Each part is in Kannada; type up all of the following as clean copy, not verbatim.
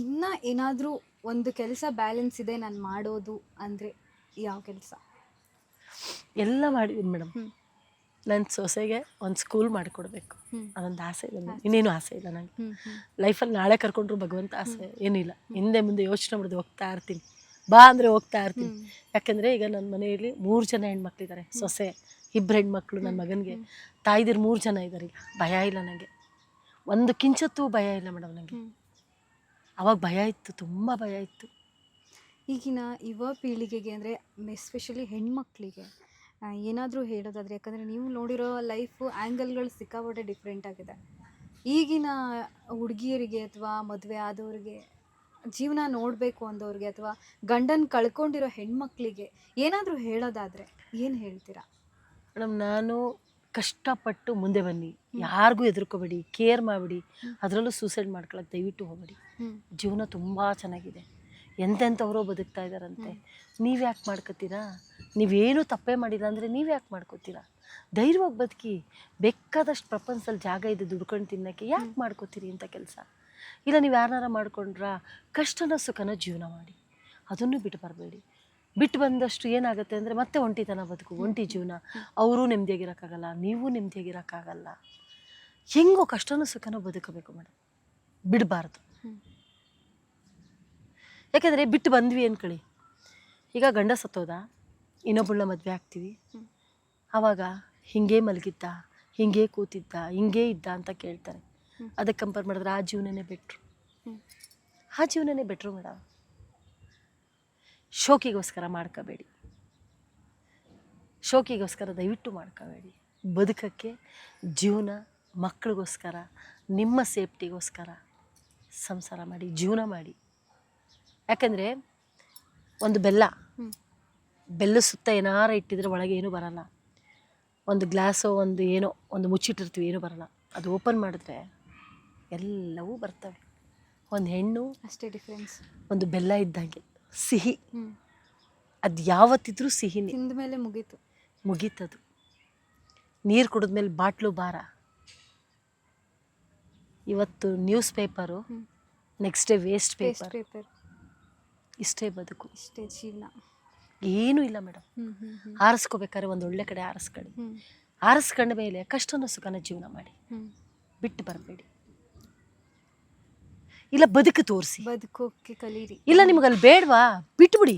ಇನ್ನ ಏನಾದರೂ ಒಂದು ಕೆಲಸ ಬ್ಯಾಲೆನ್ಸ್ ಇದೆ ನಾನು ಮಾಡೋದು ಅಂದರೆ ಯಾವ ಕೆಲಸ? ಎಲ್ಲ ಮಾಡಿದ್ದೀನಿ ಮೇಡಮ್. ನನ್ನ ಸೊಸೆಗೆ ಒಂದು ಸ್ಕೂಲ್ ಮಾಡಿಕೊಡ್ಬೇಕು, ಅದೊಂದು ಆಸೆ ಇದೆ. ಇನ್ನೇನು ಆಸೆ ಇಲ್ಲ ನನಗೆ ಲೈಫಲ್ಲಿ. ನಾಳೆ ಕರ್ಕೊಂಡ್ರು ಭಗವಂತ ಆಸೆ ಏನಿಲ್ಲ. ಹಿಂದೆ ಮುಂದೆ ಯೋಚನೆ ಮಾಡಿದೆ ಹೋಗ್ತಾ ಇರ್ತೀನಿ, ಬಾ ಅಂದರೆ ಹೋಗ್ತಾ ಇರ್ತೀನಿ. ಯಾಕೆಂದರೆ ಈಗ ನನ್ನ ಮನೆಯಲ್ಲಿ 3 ಜನ ಹೆಣ್ಮಕ್ಳಿದ್ದಾರೆ. ಸೊಸೆ 2 ಹೆಣ್ಮಕ್ಳು, ನನ್ನ ಮಗನಿಗೆ ತಾಯಿದಿರು 3 ಜನ ಇದ್ದಾರೆ. ಈಗ ಭಯ ಇಲ್ಲ ನನಗೆ, ಒಂದು ಕಿಂಚತ್ತೂ ಭಯ ಇಲ್ಲ ಮೇಡಮ್ ನನಗೆ. ಅವಾಗ ಭಯ ಇತ್ತು, ತುಂಬ ಭಯ ಇತ್ತು. ಈಗಿನ ಯುವ ಪೀಳಿಗೆಗೆ ಅಂದರೆ ಎಸ್ಪೆಷಲಿ ಹೆಣ್ಮಕ್ಳಿಗೆ ಏನಾದರೂ ಹೇಳೋದಾದರೆ, ಯಾಕಂದರೆ ನೀವು ನೋಡಿರೋ ಲೈಫು ಆ್ಯಂಗಲ್ಗಳು ಸಿಕ್ಕಾಪಟ್ಟೆ ಡಿಫ್ರೆಂಟ್ ಆಗಿದೆ. ಈಗಿನ ಹುಡುಗಿಯರಿಗೆ ಅಥವಾ ಮದುವೆ ಆದವ್ರಿಗೆ, ಜೀವನ ನೋಡಬೇಕು ಅಂದವ್ರಿಗೆ, ಅಥವಾ ಗಂಡನ ಕಳ್ಕೊಂಡಿರೋ ಹೆಣ್ಮಕ್ಳಿಗೆ ಏನಾದರೂ ಹೇಳೋದಾದರೆ ಏನು ಹೇಳ್ತೀರಾ? ಮೇಡಮ್, ನಾನು ಕಷ್ಟಪಟ್ಟು ಮುಂದೆ ಬನ್ನಿ, ಯಾರಿಗೂ ಹೆದರ್ಕೋಬೇಡಿ, ಕೇರ್ ಮಾಡಿಬಿಡಿ. ಅದರಲ್ಲೂ ಸೂಸೈಡ್ ಮಾಡ್ಕೊಳಕ್ಕೆ ದಯವಿಟ್ಟು ಹೋಗಬೇಡಿ. ಜೀವನ ತುಂಬ ಚೆನ್ನಾಗಿದೆ, ಎಂತೆಂಥವ್ರೋ ಬದುಕ್ತಾ ಇದ್ದಾರಂತೆ. ನೀವು ಯಾಕೆ ಮಾಡ್ಕೋತೀರಾ? ನೀವೇನು ತಪ್ಪೇ ಮಾಡಿಲ್ಲ ಅಂದರೆ ನೀವು ಯಾಕೆ ಮಾಡ್ಕೋತೀರಾ? ಧೈರ್ಯವಾಗಿ ಬದುಕಿ. ಬೇಕಾದಷ್ಟು ಪ್ರಪಂಚದಲ್ಲಿ ಜಾಗ ಇದೆ ದುಡ್ಕೊಂಡು ತಿನ್ನೋಕ್ಕೆ, ಯಾಕೆ ಮಾಡ್ಕೋತೀರಿ ಇಂಥ ಕೆಲಸ? ಇಲ್ಲ ನೀವು ಯಾರನ್ನಾರ ಮಾಡ್ಕೊಂಡ್ರಾ, ಕಷ್ಟನ ಸುಖನ ಜೀವನ ಮಾಡಿ, ಅದನ್ನು ಬಿಟ್ಟು ಬರಬೇಡಿ. ಬಿಟ್ಟು ಬಂದಷ್ಟು ಏನಾಗುತ್ತೆ ಅಂದರೆ ಮತ್ತೆ ಒಂಟಿತನ ಬದುಕು, ಒಂಟಿ ಜೀವನ. ಅವರೂ ನೆಮ್ಮದಿಯಾಗಿರೋಕ್ಕಾಗಲ್ಲ, ನೀವು ನೆಮ್ಮದಿಯಾಗಿರೋಕ್ಕಾಗಲ್ಲ. ಹೆಂಗೋ ಕಷ್ಟನೂ ಸುಖನೂ ಬದುಕಬೇಕು ಮೇಡಮ್, ಬಿಡಬಾರ್ದು. ಯಾಕೆಂದರೆ ಬಿಟ್ಟು ಬಂದ್ವಿ ಅಂದ್ಕೊಳ್ಳಿ, ಈಗ ಗಂಡ ಸತ್ತೋದ, ಇನ್ನೊಬ್ಬಳನ್ನ ಮದುವೆ ಆಗ್ತೀವಿ, ಆವಾಗ ಹಿಂಗೆ ಮಲಗಿದ್ದ, ಹಿಂಗೆ ಕೂತಿದ್ದ, ಹಿಂಗೆ ಇದ್ದ ಅಂತ ಕೇಳ್ತಾರೆ. ಅದಕ್ಕೆ ಕಂಪೇರ್ ಮಾಡಿದ್ರೆ ಆ ಜೀವನನೇ ಬೆಟ್ರು, ಆ ಜೀವನನೇ ಬೆಟ್ರು ಮೇಡಮ್. ಶೋಕಿಗೋಸ್ಕರ ಮಾಡ್ಕೋಬೇಡಿ, ಶೋಕಿಗೋಸ್ಕರ ದಯವಿಟ್ಟು ಮಾಡ್ಕೋಬೇಡಿ. ಬದುಕಕ್ಕೆ ಜೀವನ, ಮಕ್ಕಳಿಗೋಸ್ಕರ, ನಿಮ್ಮ ಸೇಫ್ಟಿಗೋಸ್ಕರ ಸಂಸಾರ ಮಾಡಿ, ಜೀವನ ಮಾಡಿ. ಯಾಕಂದರೆ ಒಂದು ಬೆಲ್ಲ ಸುತ್ತ ಏನಾರ ಇಟ್ಟಿದ್ರೆ ಒಳಗೆ ಏನೂ ಬರಲ್ಲ. ಒಂದು ಗ್ಲಾಸೋ ಒಂದು ಏನೋ ಒಂದು ಮುಚ್ಚಿಟ್ಟಿರ್ತೀವಿ, ಏನೂ ಬರಲ್ಲ. ಅದು ಓಪನ್ ಮಾಡಿದ್ರೆ ಎಲ್ಲವೂ ಬರ್ತವೆ. ಒಂದು ಹೆಣ್ಣು ಅಷ್ಟೇ ಡಿಫ್ರೆನ್ಸ್. ಒಂದು ಬೆಲ್ಲ ಇದ್ದಂಗೆ ಸಿಹಿ, ಅದು ಯಾವತ್ತಿದ್ರೂ ಸಿಹಿನೇ. ತಿಂದ ಮೇಲೆ ಮುಗೀತದು. ನೀರು ಕುಡಿದ್ಮೇಲೆ ಬಾಟ್ಲು ಭಾರ. ಇವತ್ತು news paper, next day waste paper. ಇಷ್ಟೇ ಬದುಕು, ಇಷ್ಟೇ ಜೀವನ, ಏನೂ ಇಲ್ಲ ಮೇಡಮ್. ಆರಿಸ್ಕೋಬೇಕಾದ್ರೆ ಒಂದು ಒಳ್ಳೆ ಕಡೆ ಆರಿಸ್ಕೊಳ್ಳಿ. ಆರಿಸ್ಕೊಂಡ ಮೇಲೆ ಕಷ್ಟನ ಸುಖನ ಜೀವನ ಮಾಡಿ, ಬಿಟ್ಟು ಬರಬೇಡಿ. ಇಲ್ಲ ಬದುಕು ತೋರಿಸಿ, ಬದುಕೋಕೆ ಕಲೀರಿ. ಇಲ್ಲ ನಿಮಗಲ್ಲಿ ಬೇಡವಾ, ಬಿಟ್ಬಿಡಿ,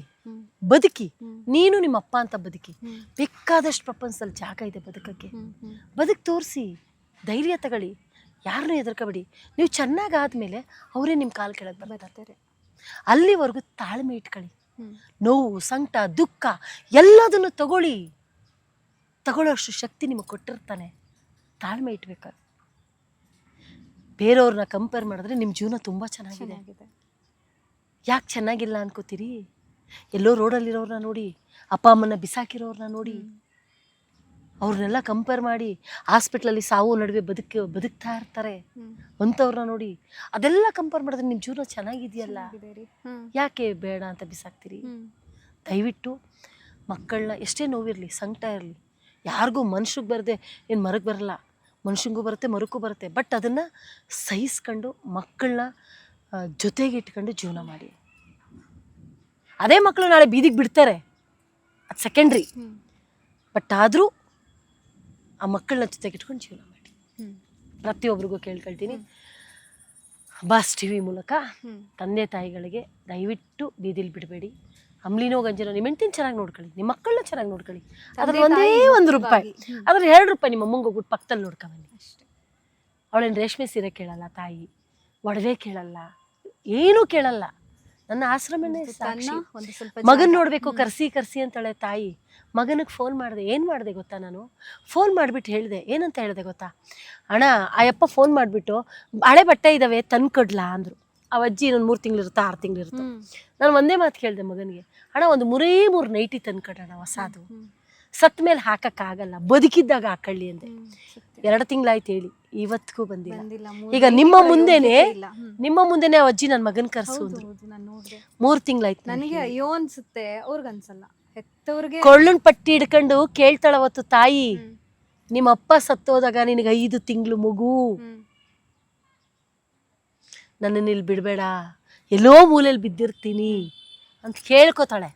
ಬದುಕಿ. ನೀನು ನಿಮ್ಮ ಅಪ್ಪ ಅಂತ ಬದುಕಿ. ಬೇಕಾದಷ್ಟು ಪ್ರಪಂಚದಲ್ಲಿ ಜಾಗ ಇದೆ ಬದುಕಕ್ಕೆ. ಬದುಕು ತೋರಿಸಿ, ಧೈರ್ಯ ತಗೊಳ್ಳಿ, ಯಾರನ್ನೂ ಹೆದರ್ಕೋಬೇಡಿ. ನೀವು ಚೆನ್ನಾಗಾದ್ಮೇಲೆ ಅವರೇ ನಿಮ್ಮ ಕಾಲು ಕೆಳಗೆ ಬರ್ತಾರೆ. ಅಲ್ಲಿವರೆಗೂ ತಾಳ್ಮೆ ಇಟ್ಕೊಳ್ಳಿ. ನೋವು, ಸಂಕಟ, ದುಃಖ ಎಲ್ಲದನ್ನು ತಗೊಳ್ಳೋಷ್ಟು ಶಕ್ತಿ ನಿಮಗೆ ಕೊಟ್ಟಿರ್ತಾನೆ. ತಾಳ್ಮೆ ಇಟ್ಬೇಕು. ಬೇರೆಯವ್ರನ್ನ ಕಂಪೇರ್ ಮಾಡಿದ್ರೆ ನಿಮ್ಮ ಜೀವನ ತುಂಬ ಚೆನ್ನಾಗಿದೆ. ಯಾಕೆ ಚೆನ್ನಾಗಿಲ್ಲ ಅನ್ಕೋತೀರಿ? ಎಲ್ಲೋ ರೋಡಲ್ಲಿರೋರನ್ನ ನೋಡಿ, ಅಪ್ಪ ಅಮ್ಮನ ಬಿಸಾಕಿರೋರನ್ನ ನೋಡಿ, ಅವ್ರನ್ನೆಲ್ಲ ಕಂಪೇರ್ ಮಾಡಿ ಹಾಸ್ಪಿಟ್ಲಲ್ಲಿ ಸಾವು ನಡುವೆ ಬದುಕ್ತಾ ಇರ್ತಾರೆ ಅಂಥವ್ರನ್ನ ನೋಡಿ, ಅದೆಲ್ಲ ಕಂಪೇರ್ ಮಾಡಿದ್ರೆ ನಿಮ್ಮ ಜೀವನ ಚೆನ್ನಾಗಿದೆಯಲ್ಲ, ಯಾಕೆ ಬೇಡ ಅಂತ ಬಿಸಾಕ್ತೀರಿ? ದಯವಿಟ್ಟು ಮಕ್ಕಳನ್ನ, ಎಷ್ಟೇ ನೋವಿರಲಿ, ಸಂಕಟ ಇರಲಿ, ಯಾರಿಗೂ ಮನುಷ್ಯಗೆ ಬರದೆ ಏನು ಮರಕ್ಕೆ ಬರಲ್ಲ, ಮನುಷ್ಯಂಗೂ ಬರುತ್ತೆ, ಮರಕ್ಕೂ ಬರುತ್ತೆ. ಬಟ್ ಅದನ್ನು ಸಹಿಸ್ಕೊಂಡು ಮಕ್ಕಳನ್ನ ಜೊತೆಗೆ ಇಟ್ಕೊಂಡು ಜೀವನ ಮಾಡಿ. ಅದೇ ಮಕ್ಕಳು ನಾಳೆ ಬೀದಿಗೆ ಬಿಡ್ತಾರೆ, ಅದು ಸೆಕೆಂಡ್ರಿ. ಬಟ್ ಆದರೂ ಆ ಮಕ್ಕಳನ್ನ ಜೊತೆಗೆ ಇಟ್ಕೊಂಡು ಜೀವನ ಮಾಡಿ. ಪ್ರತಿಯೊಬ್ಬರಿಗೂ ಕೇಳ್ಕೊಳ್ತೀನಿ, ಬಾಸ್ ಟಿವಿ ಮೂಲಕ ತಂದೆ ತಾಯಿಗಳಿಗೆ ದಯವಿಟ್ಟು ಬೀದಿಲಿ ಬಿಡಬೇಡಿ. ಅಂಬ್ಲಿನೋ ಗಂಜಿನೋ ನಿಮ್ಮ ಹೆಂಡ್ತಿನ ಚೆನ್ನಾಗಿ ನೋಡ್ಕೊಳ್ಳಿ, ನಿಮ್ಮ ಮಕ್ಕಳನ್ನ ಚೆನ್ನಾಗಿ ನೋಡ್ಕೊಳ್ಳಿ. ಅದ್ರಲ್ಲಿ ಒಂದೇ ₹1, ಅದ್ರಲ್ಲಿ ₹2 ನಿಮ್ಮ ಅಮ್ಮಂಗೆ ಹೋಗ್ಬಿಟ್ಟು ಪಕ್ಕದಲ್ಲಿ ನೋಡ್ಕೊಂಬನ್ನಿ ಅಷ್ಟೇ. ಅವಳೇನು ರೇಷ್ಮೆ ಸೀರೆ ಕೇಳಲ್ಲ ತಾಯಿ, ಒಡವೆ ಕೇಳಲ್ಲ, ಏನೂ ಕೇಳಲ್ಲ. ನನ್ನ ಆಶ್ರಮನೇ ಸಾಕ್ಷಿ. ಮಗನ್ ನೋಡಬೇಕು, ಕರ್ಸಿ ಅಂತಾಳೆ ತಾಯಿ. ಮಗನಿಗೆ ಫೋನ್ ಮಾಡಿದೆ. ಏನು ಮಾಡಿದೆ ಗೊತ್ತಾ? ನಾನು ಫೋನ್ ಮಾಡಿಬಿಟ್ಟು ಹೇಳಿದೆ. ಏನಂತ ಹೇಳಿದೆ ಗೊತ್ತಾ? ಅಣ್ಣ, ಆ ಯಪ್ಪ ಫೋನ್ ಮಾಡಿಬಿಟ್ಟು ಹಳೆ ಬಟ್ಟೆ ಇದ್ದಾವೆ ತಂದ್ಕೊಡ್ಲಾ ಅಂದರು. ಆ ಅಜ್ಜಿ ಇನ್ನೊಂದು 3 ತಿಂಗಳಿರುತ್ತೆ, 6 ತಿಂಗಳಿರುತ್ತೆ. ನಾನು ಒಂದೇ ಮಾತು ಕೇಳಿದೆ ಮಗನಿಗೆ, ಅಣ್ಣ ಒಂದು 3 ನೈಟಿ ತಂದ್ಕೊಡೋಣ ಹೊಸಾದು, ಸತ್ತ ಮೇಲೆ ಹಾಕಕ್ಕಾಗಲ್ಲ, ಬದುಕಿದ್ದಾಗ ಹಾಕೊಳ್ಳಿ ಅಂದೆ. 2 ತಿಂಗಳಾಯ್ತು ಹೇಳಿ, ಇವತ್ತಿಗೂ ಬಂದಿಲ್ಲ. ಈಗ ನಿಮ್ಮ ಮುಂದೆನೆ ಅಜ್ಜಿ ನನ್ನ ಮಗನ ಕರ್ಸು ಅಂದ್ರು. 3 ತಿಂಗಳಾಯ್ತು. ನನಗೆ ಅಯ್ಯೋ ಅನ್ಸುತ್ತೆ, ಅವ್ರಿಗೆ ಅನ್ಸಲ್ಲ. ಹೆತ್ತವ್ರಿಗೆ ಕೊಳ್ಳನ್ ಪಟ್ಟಿ ಹಿಡ್ಕೊಂಡು ಕೇಳ್ತಾಳ ಅವತ್ತು ತಾಯಿ, ನಿಮ್ಮ ಅಪ್ಪ ಸತ್ತೋದಾಗ ನಿನಗೆ 5 ತಿಂಗಳು ಮಗು, ನನ್ನನ್ನು ಇಲ್ಲಿ ಬಿಡಬೇಡ, ಎಲ್ಲೋ ಮೂಲೆಯಲ್ಲಿ ಬಿದ್ದಿರ್ತೀನಿ ಅಂತ ಕೇಳ್ಕೊತಾಳೆ.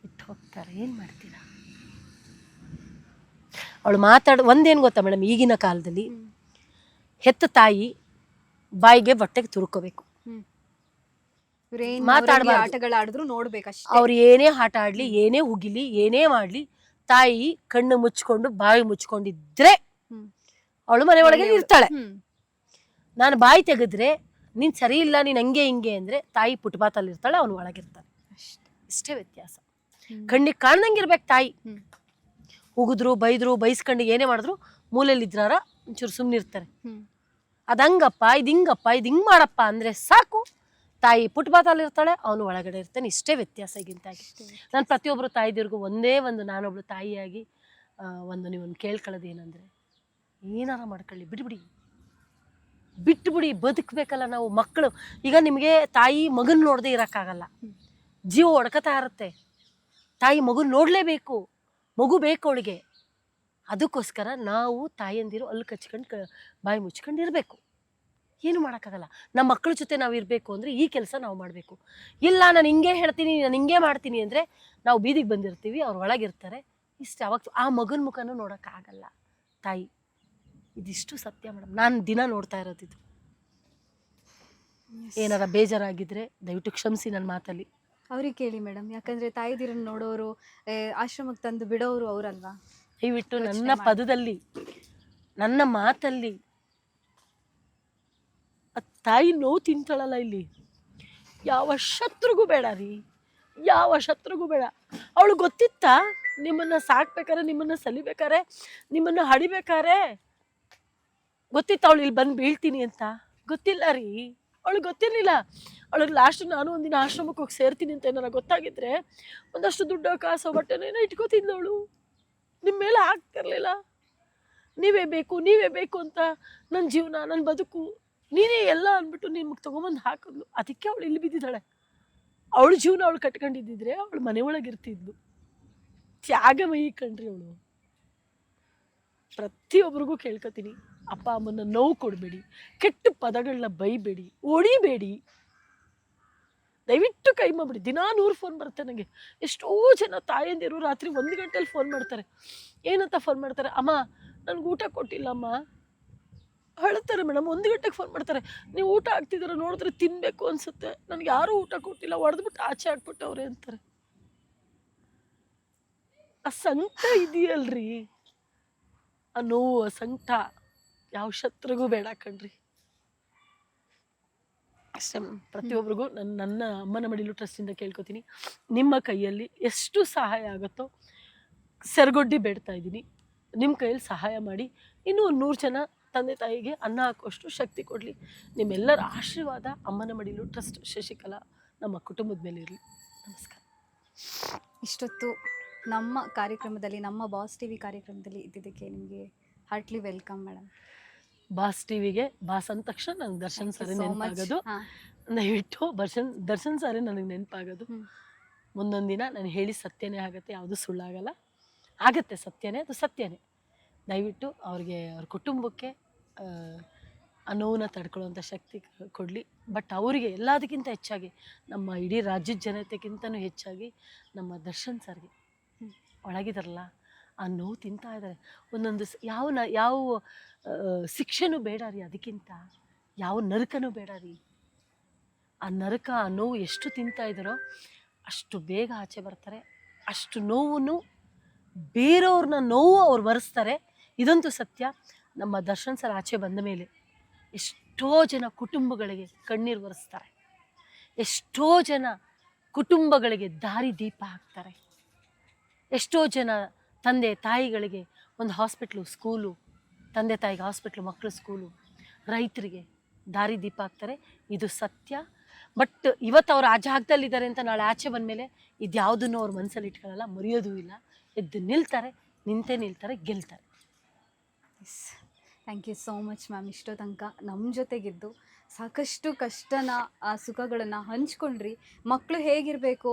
ಬಿಟ್ಟು ಹೋಗ್ತಾರೆ. ಏನು ಮಾಡ್ತೀರಾ? ಅವಳು ಒಂದೇನು ಗೊತ್ತಾ ಮೇಡಮ್, ಈಗಿನ ಕಾಲದಲ್ಲಿ ಹೆತ್ತ ತಾಯಿ ಬಾಯಿಗೆ ಹೊಟ್ಟೆಗೆ ತುರ್ಕೋಬೇಕು, ಮಾತಾಡಬಾರ್ದು. ಆಟಗಳಾಡಿದ್ರು ನೋಡ್ಬೇಕಷ್ಟೇ. ಅವ್ರು ಏನೇ ಆಟ ಆಡ್ಲಿ, ಏನೇ ಉಗಿಲಿ, ಏನೇ ಮಾಡ್ಲಿ, ತಾಯಿ ಕಣ್ಣು ಮುಚ್ಕೊಂಡು ಬಾಯಿ ಮುಚ್ಕೊಂಡಿದ್ರೆ ಅವಳು ಮನೆ ಒಳಗೆ ಇರ್ತಾಳೆ. ನಾನು ಬಾಯಿ ತೆಗೆದ್ರೆ ನೀನ್ ಸರಿ ಇಲ್ಲ, ನೀನ್ ಹಂಗೆ ಹಿಂಗೆ ಅಂದ್ರೆ ತಾಯಿ ಪುಟ್ಬಾತಲ್ಲಿ ಇರ್ತಾಳೆ, ಅವನು ಒಳಗಿರ್ತಾನೆ. ಇಷ್ಟೇ ವ್ಯತ್ಯಾಸ. ಕಣ್ಣಿಗೆ ಕಾಣ್ದಂಗಿರ್ಬೇಕು ತಾಯಿ. ಉಗಿದ್ರು ಬೈದ್ರು ಬೈಸ್ಕೊಂಡು ಏನೇ ಮಾಡಿದ್ರು ಮೂಲೆಯಲ್ಲಿ ಇದ್ರಾರ ಒಂಚೂರು ಸುಮ್ಮನಿರ್ತಾರೆ. ಅದಂಗಪ್ಪ ಇದು ಹಿಂಗಪ್ಪ ಇದು ಹಿಂಗ್ ಮಾಡಪ್ಪ ಅಂದ್ರೆ ಸಾಕು, ತಾಯಿ ಪುಟ್ಬಾತಲ್ಲಿ ಇರ್ತಾಳೆ, ಅವನು ಒಳಗಡೆ ಇರ್ತಾನೆ. ಇಷ್ಟೇ ವ್ಯತ್ಯಾಸ ಈಗಿಂತಾಗಿ. ನಾನು ಪ್ರತಿಯೊಬ್ಬರು ತಾಯಿದಿರ್ಗೂ ಒಂದೇ ಒಂದು, ನಾನೊಬ್ಳು ತಾಯಿಯಾಗಿ ನೀವೊಂದು ಕೇಳ್ಕೊಳ್ಳೋದು ಏನಂದ್ರೆ, ಏನಾರ ಮಾಡ್ಕೊಳ್ಳಿ, ಬಿಟ್ಬಿಡಿ, ಬದುಕಬೇಕಲ್ಲ ನಾವು ಮಕ್ಕಳು. ಈಗ ನಿಮಗೆ ತಾಯಿ ಮಗನ್ ನೋಡದೆ ಇರೋಕ್ಕಾಗಲ್ಲ, ಜೀವ ಒಡ್ಕತಾ ಇರುತ್ತೆ. ತಾಯಿ ಮಗು ನೋಡಲೇಬೇಕು, ಮಗು ಬೇಕು ಅವಳಿಗೆ. ಅದಕ್ಕೋಸ್ಕರ ನಾವು ತಾಯಿಯಂದಿರು ಅಲ್ಲಿ ಕಚ್ಕೊಂಡು ಬಾಯಿ ಮುಚ್ಕೊಂಡು ಇರಬೇಕು. ಏನು ಮಾಡೋಕ್ಕಾಗಲ್ಲ. ನಮ್ಮ ಮಕ್ಕಳ ಜೊತೆ ನಾವು ಇರಬೇಕು ಅಂದರೆ ಈ ಕೆಲಸ ನಾವು ಮಾಡಬೇಕು. ಇಲ್ಲ ನಾನು ಹಿಂಗೆ ಹೇಳ್ತೀನಿ, ನಾನು ಹಿಂಗೆ ಮಾಡ್ತೀನಿ ಅಂದರೆ ನಾವು ಬೀದಿಗೆ ಬಂದಿರ್ತೀವಿ, ಅವ್ರು ಒಳಗಿರ್ತಾರೆ. ಇಷ್ಟು ಅವಾಗ ಆ ಮಗನ ಮುಖನೂ ನೋಡೋಕ್ಕಾಗಲ್ಲ ತಾಯಿ. ಇದಿಷ್ಟು ಸತ್ಯ ಮೇಡಮ್, ನಾನು ದಿನ ನೋಡ್ತಾ ಇರೋದಿದು. ಏನಾರ ಬೇಜಾರಾಗಿದ್ರೆ ದಯವಿಟ್ಟು ಕ್ಷಮಿಸಿ ನನ್ನ ಮಾತಲ್ಲಿ. ಅವ್ರಿಗೆ ಕೇಳಿ ಮೇಡಮ್, ಯಾಕಂದ್ರೆ ತಾಯಿದಿರನ್ನು ನೋಡೋರು, ಆಶ್ರಮಕ್ಕೆ ತಂದು ಬಿಡೋರು ಅವರಲ್ವಾ. ದಯವಿಟ್ಟು ನನ್ನ ಪದದಲ್ಲಿ, ನನ್ನ ಮಾತಲ್ಲಿ ತಾಯಿ ನೋವು ತಿಂತಾಳಲ್ಲ, ಇಲ್ಲಿ ಯಾವ ಶತ್ರುಗೂ ಬೇಡ ರೀ, ಯಾವ ಶತ್ರುಗೂ ಬೇಡ. ಅವಳು ಗೊತ್ತಿತ್ತಾ ನಿಮ್ಮನ್ನ ಸಾಕ್ಬೇಕಾರೆ, ನಿಮ್ಮನ್ನ ಸಲಿಬೇಕಾರೆ, ನಿಮ್ಮನ್ನ ಹಡಿಬೇಕಾರೆ ಗೊತ್ತಿತ್ತ ಅವಳು ಇಲ್ಲಿ ಬಂದು ಬೀಳ್ತೀನಿ ಅಂತ? ಗೊತ್ತಿಲ್ಲ ರೀ, ಅವಳಿಗೆ ಗೊತ್ತಿರಲಿಲ್ಲ. ಅವಳಿಗೆ ಲಾಸ್ಟ್ ನಾನು ಒಂದಿನ ಆಶ್ರಮಕ್ಕೆ ಹೋಗಿ ಸೇರ್ತೀನಿ ಅಂತ ಏನಾರ ಗೊತ್ತಾಗಿದ್ರೆ ಒಂದಷ್ಟು ದುಡ್ಡು ಕಾಸು ಬಟ್ಟೆನೇನೋ ಇಟ್ಕೋತಿದ್ಲು ಅವಳು. ನಿಮ್ಮ ಮೇಲೆ ಆಗ್ತಿರ್ಲಿಲ್ಲ. ನೀವೇ ಬೇಕು ಅಂತ, ನನ್ನ ಜೀವನ, ನನ್ನ ಬದುಕು, ನೀನೇ ಎಲ್ಲ ಅಂದ್ಬಿಟ್ಟು ನಿಮಗೆ ತೊಗೊಂಬಂದು ಹಾಕಿದ್ಲು. ಅದಕ್ಕೆ ಅವಳು ಇಲ್ಲಿ ಬಿದ್ದಿದ್ದಾಳೆ. ಅವಳ ಜೀವನ ಅವಳು ಕಟ್ಕೊಂಡಿದ್ದಿದ್ರೆ ಅವಳು ಮನೆ ಒಳಗಿರ್ತಿದ್ಲು. ತ್ಯಾಗಮಯಿ ಕಣ್ರಿ ಅವಳು. ಪ್ರತಿಯೊಬ್ಬರಿಗೂ ಕೇಳ್ಕೊತೀನಿ, ಅಪ್ಪ ಅಮ್ಮನ ನೋವು ಕೊಡಬೇಡಿ, ಕೆಟ್ಟ ಪದಗಳನ್ನ ಬೈಬೇಡಿ, ಹೊಡಿಬೇಡಿ. ದಯವಿಟ್ಟು ಕೈ ಮಾಡ್ಬಿಡಿ. ದಿನಾ 100 ಫೋನ್ ಬರುತ್ತೆ ನನಗೆ. ಎಷ್ಟೋ ಜನ ತಾಯಂದಿರು ರಾತ್ರಿ 1 ಗಂಟೆಲಿ ಫೋನ್ ಮಾಡ್ತಾರೆ. ಏನಂತ ಫೋನ್ ಮಾಡ್ತಾರೆ? ಅಮ್ಮ ನನಗೆ ಊಟ ಕೊಟ್ಟಿಲ್ಲ ಅಮ್ಮ. ಹೇಳ್ತಾರೆ ಮೇಡಮ್, 1 ಗಂಟೆಗೆ ಫೋನ್ ಮಾಡ್ತಾರೆ. ನೀವು ಊಟ ಆಗ್ತಿದಾರ ನೋಡಿದ್ರೆ ತಿನ್ಬೇಕು ಅನ್ಸುತ್ತೆ, ನನಗೆ ಯಾರೂ ಊಟ ಕೊಟ್ಟಿಲ್ಲ, ಹೊಡೆದ್ಬಿಟ್ಟು ಆಚೆ ಹಾಕ್ಬಿಟ್ಟವ್ರೆ ಅಂತಾರೆ. ಆ ಸಂಕಟ ಇದೆಯಲ್ರಿ, ಆ ನೋವು, ಆ ಸಂಕಟ ಯಾವ ಶತ್ರುಗೂ ಬೇಡ ಕಣ್ರಿ. ಅಷ್ಟೇ. ಪ್ರತಿಯೊಬ್ಬರಿಗೂ ನನ್ನ ಅಮ್ಮನ ಮಡಿಲು ಟ್ರಸ್ಟಿಂದ ಕೇಳ್ಕೊತೀನಿ, ನಿಮ್ಮ ಕೈಯಲ್ಲಿ ಎಷ್ಟು ಸಹಾಯ ಆಗುತ್ತೋ ಸೆರಗೊಡ್ಡಿ ಬೇಡ್ತಾ ಇದ್ದೀನಿ. ನಿಮ್ಮ ಕೈಯಲ್ಲಿ ಸಹಾಯ ಮಾಡಿ ಇನ್ನೂ 100 ಜನ ತಂದೆ ತಾಯಿಗೆ ಅನ್ನ ಹಾಕುವಷ್ಟು ಶಕ್ತಿ ಕೊಡಲಿ. ನಿಮ್ಮೆಲ್ಲರ ಆಶೀರ್ವಾದ ಅಮ್ಮನ ಮಡಿಲು ಟ್ರಸ್ಟ್ ಶಶಿಕಲಾ ನಮ್ಮ ಕುಟುಂಬದ ಮೇಲೆ ಇರಲಿ. ನಮಸ್ಕಾರ. ಇಷ್ಟೊತ್ತು ನಮ್ಮ ಕಾರ್ಯಕ್ರಮದಲ್ಲಿ, ನಮ್ಮ ಬಾಸ್ ಟಿವಿ ಕಾರ್ಯಕ್ರಮದಲ್ಲಿ ಇದ್ದಿದ್ದಕ್ಕೆ ನಿಮಗೆ ಹಾರ್ಟ್ಲಿ ವೆಲ್ಕಮ್ ಮೇಡಮ್. ಬಾಸ್ ಟಿವಿಗೆ ಬಾಸ್ ಅಂದ ತಕ್ಷಣ ನನಗೆ ದರ್ಶನ್ ಸರ್ ನೆನಪಾಗೋದು. ದಯವಿಟ್ಟು ದರ್ಶನ್ ಸರ್ ನನಗೆ ನೆನಪಾಗೋದು. ಮುಂದೊಂದು ದಿನ ನಾನು ಹೇಳಿ ಸತ್ಯನೇ ಆಗುತ್ತೆ, ಯಾವುದು ಸುಳ್ಳಾಗಲ್ಲ. ಆಗತ್ತೆ ಸತ್ಯನೇ, ಅದು ಸತ್ಯನೇ. ದಯವಿಟ್ಟು ಅವ್ರಿಗೆ, ಅವ್ರ ಕುಟುಂಬಕ್ಕೆ ಆ ನೋವನ್ನ ತಡ್ಕೊಳ್ಳುವಂಥ ಶಕ್ತಿ ಕೊಡಲಿ. ಬಟ್ ಅವರಿಗೆ ಎಲ್ಲದಕ್ಕಿಂತ ಹೆಚ್ಚಾಗಿ, ನಮ್ಮ ಇಡೀ ರಾಜ್ಯದ ಜನತೆಗಿಂತನೂ ಹೆಚ್ಚಾಗಿ ನಮ್ಮ ದರ್ಶನ್ ಸರ್ಗೆ ಒಳಗಿದಾರಲ್ಲ, ಆ ನೋವು ತಿಂತಾ ಇದ್ದಾರೆ. ಒಂದೊಂದು ಯಾವ ಶಿಕ್ಷೆನೂ ಬೇಡ ರೀ, ಅದಕ್ಕಿಂತ ಯಾವ ನರಕನೂ ಬೇಡ ರೀ. ಆ ನರಕ, ಆ ನೋವು ಎಷ್ಟು ತಿಂತಾ ಇದ್ದಾರೋ ಅಷ್ಟು ಬೇಗ ಆಚೆ ಬರ್ತಾರೆ. ಅಷ್ಟು ನೋವನ್ನು ಬೇರೆಯವ್ರನ್ನ ನೋವು ಅವ್ರು ಬರೆಸ್ತಾರೆ. ಇದಂತೂ ಸತ್ಯ. ನಮ್ಮ ದರ್ಶನ್ ಸರ್ ಆಚೆ ಬಂದ ಮೇಲೆ ಎಷ್ಟೋ ಜನ ಕುಟುಂಬಗಳಿಗೆ ಕಣ್ಣೀರು ಒರೆಸ್ತಾರೆ, ಎಷ್ಟೋ ಜನ ಕುಟುಂಬಗಳಿಗೆ ದಾರಿ ದೀಪ ಹಾಕ್ತಾರೆ, ಎಷ್ಟೋ ಜನ ತಂದೆ ತಾಯಿಗಳಿಗೆ ಒಂದು ಹಾಸ್ಪಿಟ್ಲು, ಸ್ಕೂಲು, ತಂದೆ ತಾಯಿಗೆ ಹಾಸ್ಪಿಟ್ಲು, ಮಕ್ಕಳು ಸ್ಕೂಲು, ರೈತರಿಗೆ ದಾರಿ ದೀಪ ಹಾಕ್ತಾರೆ. ಇದು ಸತ್ಯ. ಬಟ್ ಇವತ್ತು ಅವ್ರು ಆ ಜಾಗದಲ್ಲಿದ್ದಾರೆ ಅಂತ ನಾಳೆ ಆಚೆ ಬಂದಮೇಲೆ ಇದ್ಯಾವುದನ್ನು ಅವ್ರ ಮನಸ್ಸಲ್ಲಿ ಇಟ್ಕೊಳ್ಳಲ್ಲ, ಮರೆಯೋದೂ ಇಲ್ಲ. ಎದ್ದು ನಿಲ್ತಾರೆ, ನಿಂತೇ ನಿಲ್ತಾರೆ, ಗೆಲ್ತಾರೆ. Yes, thank you so much ma'am. ಇಷ್ಟೋ ತನಕ ನಮ್ಮ ಜೊತೆಗಿದ್ದು ಸಾಕಷ್ಟು ಕಷ್ಟನ, ಸುಖಗಳನ್ನು ಹಂಚ್ಕೊಂಡ್ರಿ. ಮಕ್ಕಳು ಹೇಗಿರಬೇಕು,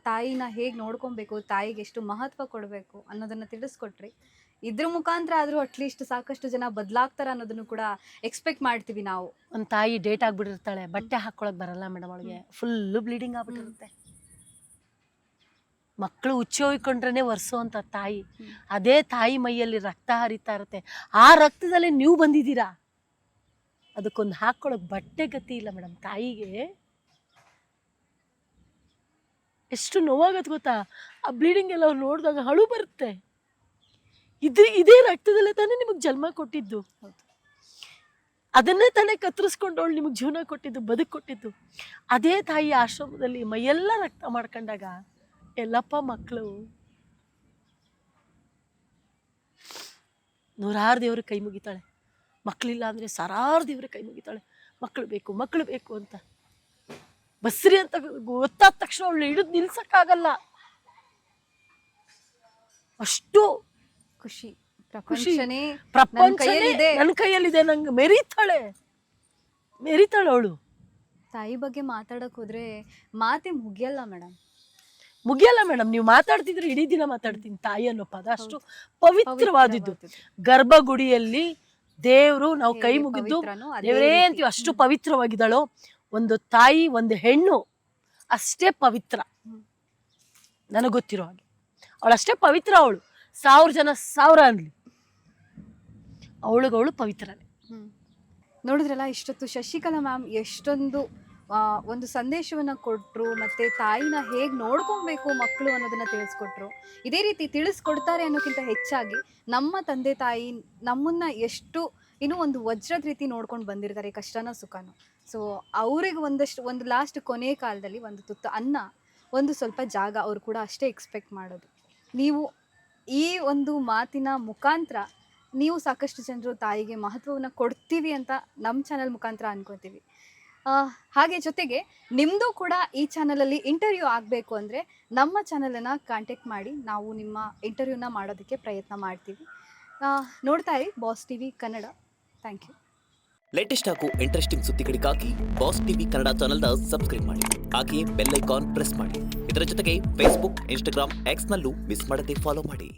ತಾಯಿನ ಹೇಗೆ ನೋಡ್ಕೊಬೇಕು, ತಾಯಿಗೆ ಎಷ್ಟು ಮಹತ್ವ ಕೊಡಬೇಕು ಅನ್ನೋದನ್ನು ತಿಳಿಸ್ಕೊಟ್ರಿ. ಇದ್ರ ಮುಖಾಂತರ ಆದ್ರೂ ಅಟ್ಲೀಸ್ಟ್ ಸಾಕಷ್ಟು ಜನ ಬದಲಾಗ್ತಾರ ಅನ್ನೋದನ್ನು ಕೂಡ ಎಕ್ಸ್ಪೆಕ್ಟ್ ಮಾಡ್ತೀವಿ ನಾವು. ಒಂದು ತಾಯಿ ಡೇಟ್ ಆಗ್ಬಿಟ್ಟಿರ್ತಾಳೆ, ಬಟ್ಟೆ ಹಾಕೊಳಕ್ ಬರಲ್ಲ ಮೇಡಮ್, ಅವಳಿಗೆ ಫುಲ್ಲು ಬ್ಲೀಡಿಂಗ್ ಆಗ್ಬಿಟ್ಟಿರುತ್ತೆ. ಮಕ್ಕಳು ಹುಚ್ಚಿ ಹೋಯ್ಕೊಂಡ್ರೆ ಒರೆಸೋ ಅಂತ ತಾಯಿ, ಅದೇ ತಾಯಿ ಮೈಯಲ್ಲಿ ರಕ್ತ ಹರಿತಾ ಇರುತ್ತೆ. ಆ ರಕ್ತದಲ್ಲಿ ನೀವು ಬಂದಿದ್ದೀರಾ, ಅದಕ್ಕೊಂದು ಹಾಕೊಳಕ್ ಬಟ್ಟೆ ಗತಿ ಇಲ್ಲ ಮೇಡಮ್. ತಾಯಿಗೆ ಎಷ್ಟು ನೋವಾಗತ್ತೆ ಗೊತ್ತಾ? ಆ ಬ್ಲೀಡಿಂಗ್ ಎಲ್ಲ ಅವ್ರು ನೋಡಿದಾಗ ಅಳು ಬರುತ್ತೆ. ಇದೇ ರಕ್ತದಲ್ಲೇ ತಾನೇ ನಿಮಗೆ ಜನ್ಮ ಕೊಟ್ಟಿದ್ದು, ಅದನ್ನೇ ತಾನೇ ಕತ್ತರಿಸ್ಕೊಂಡವಳು ನಿಮಗೆ ಜೀವನ ಕೊಟ್ಟಿದ್ದು, ಬದುಕು ಕೊಟ್ಟಿದ್ದು. ಅದೇ ತಾಯಿ ಆಶ್ರಮದಲ್ಲಿ ಮೈಯೆಲ್ಲ ರಕ್ತ ಮಾಡ್ಕೊಂಡಾಗ ಎಲ್ಲಪ್ಪ ಮಕ್ಕಳು ನೂರಾರು ದೇವ್ರ ಕೈ ಮುಗಿತಾಳೆ. ಮಕ್ಕಳಿಲ್ಲ ಅಂದರೆ ಸಾವಿರಾರು ದೇವ್ರ ಕೈ ಮುಗಿತಾಳೆ. ಮಕ್ಕಳು ಬೇಕು ಅಂತ. ಬಸ್ರಿ ಅಂತ ಗೊತ್ತಾದ ತಕ್ಷಣ ಅವಳು ಹಿಡಿದು ನಿಲ್ಸಕ್ಕಾಗಲ್ಲ. ಅಷ್ಟು ಖುಷಿ, ಪ್ರಪಂಚ ನನ್ನ ಕೈಯಲ್ಲಿದೆ, ನಂಗೆ ಮೆರಿತಾಳೆ ಅವಳು. ತಾಯಿ ಬಗ್ಗೆ ಮಾತಾಡಕ್ ಹೋದ್ರೆ ಮಾತೆ ಮುಗಿಯಲ್ಲ ಮೇಡಮ್. ನೀವು ಮಾತಾಡ್ತಿದ್ರೆ ಇಡೀ ದಿನ ಮಾತಾಡ್ತೀನಿ. ತಾಯಿ ಅನ್ನೋ ಪದ ಅಷ್ಟು ಪವಿತ್ರವಾದಿದ್ದು. ಗರ್ಭಗುಡಿಯಲ್ಲಿ ದೇವ್ರು ನಾವು ಕೈ ಮುಗಿದ್ದು ದೇವರೇ ಅಂತೀವಿ, ಅಷ್ಟು ಪವಿತ್ರವಾಗಿದ್ದಾಳೋ. ಒಂದು ತಾಯಿ, ಒಂದು ಹೆಣ್ಣು ಅಷ್ಟೇ ಪವಿತ್ರ ನನಗೆ ಗೊತ್ತಿರೋ ಹಾಗೆ. ಅವಳಷ್ಟೇ ಪವಿತ್ರ. ಅವಳು 1000 ಜನ 1000 ಅನ್ಲಿ, ಅವಳು ಪವಿತ್ರನೇ. ನೋಡಿದ್ರಲ್ಲ, ಇಷ್ಟೊತ್ತು ಶಶಿಕಲಾ ಮ್ಯಾಮ್ ಎಷ್ಟೊಂದು ಒಂದು ಸಂದೇಶವನ್ನ ಕೊಟ್ಟರು, ಮತ್ತೆ ತಾಯಿನ ಹೇಗೆ ನೋಡ್ಕೊಬೇಕು ಮಕ್ಕಳು ಅನ್ನೋದನ್ನ ತಿಳಿಸ್ಕೊಟ್ರು. ಇದೇ ರೀತಿ ತಿಳಿಸ್ಕೊಡ್ತಾರೆ ಅನ್ನೋಕ್ಕಿಂತ ಹೆಚ್ಚಾಗಿ ನಮ್ಮ ತಂದೆ ತಾಯಿ ನಮ್ಮನ್ನ ಎಷ್ಟು ಇನ್ನೂ ಒಂದು ವಜ್ರದ ರೀತಿ ನೋಡ್ಕೊಂಡು ಬಂದಿರ್ತಾರೆ, ಕಷ್ಟನೋ ಸುಖನೋ. ಸೊ ಅವ್ರಿಗೆ ಒಂದು ಲಾಸ್ಟ್ ಕೊನೆ ಕಾಲದಲ್ಲಿ ಒಂದು ತುತ್ತು ಅನ್ನ, ಒಂದು ಸ್ವಲ್ಪ ಜಾಗ ಅವ್ರು ಕೂಡ ಅಷ್ಟೇ ಎಕ್ಸ್ಪೆಕ್ಟ್ ಮಾಡೋದು. ನೀವು ಈ ಒಂದು ಮಾತಿನ ಮುಖಾಂತರ ನೀವು ಸಾಕಷ್ಟು ಜನರು ತಾಯಿಗೆ ಮಹತ್ವವನ್ನು ಕೊಡ್ತೀವಿ ಅಂತ ನಮ್ಮ ಚಾನಲ್ ಮುಖಾಂತರ ಅನ್ಕೋತೀವಿ. ಹಾಗೆ ಜೊತೆಗೆ ನಿಮ್ಮದು ಕೂಡ ಈ ಚಾನಲಲ್ಲಿ ಇಂಟರ್ವ್ಯೂ ಆಗಬೇಕು ಅಂದರೆ ನಮ್ಮ ಚಾನಲನ್ನು ಕಾಂಟ್ಯಾಕ್ಟ್ ಮಾಡಿ, ನಾವು ನಿಮ್ಮ ಇಂಟರ್ವ್ಯೂನ ಮಾಡೋದಕ್ಕೆ ಪ್ರಯತ್ನ ಮಾಡ್ತೀವಿ. ನೋಡ್ತಾ ಇರಿ Boss TV Kannada. Thank you. Latest ಹಾಗೂ ಇಂಟ್ರೆಸ್ಟಿಂಗ್ ಸುದ್ದಿಗಳಿಗಾಗಿ ಬಾಸ್ ಟಿವಿ ಕನ್ನಡ ಚಾನೆಲ್ನ ಸಬ್ಸ್ಕ್ರೈಬ್ ಮಾಡಿ. ಹಾಗೆಯೇ ಬೆಲ್ ಐಕಾನ್ ಪ್ರೆಸ್ ಮಾಡಿ. ಇದರ ಜೊತೆಗೆ ಫೇಸ್ಬುಕ್, ಇನ್ಸ್ಟಾಗ್ರಾಮ್, ಎಕ್ಸ್ನಲ್ಲೂ ಮಿಸ್ ಮಾಡದೆ ಫಾಲೋ ಮಾಡಿ.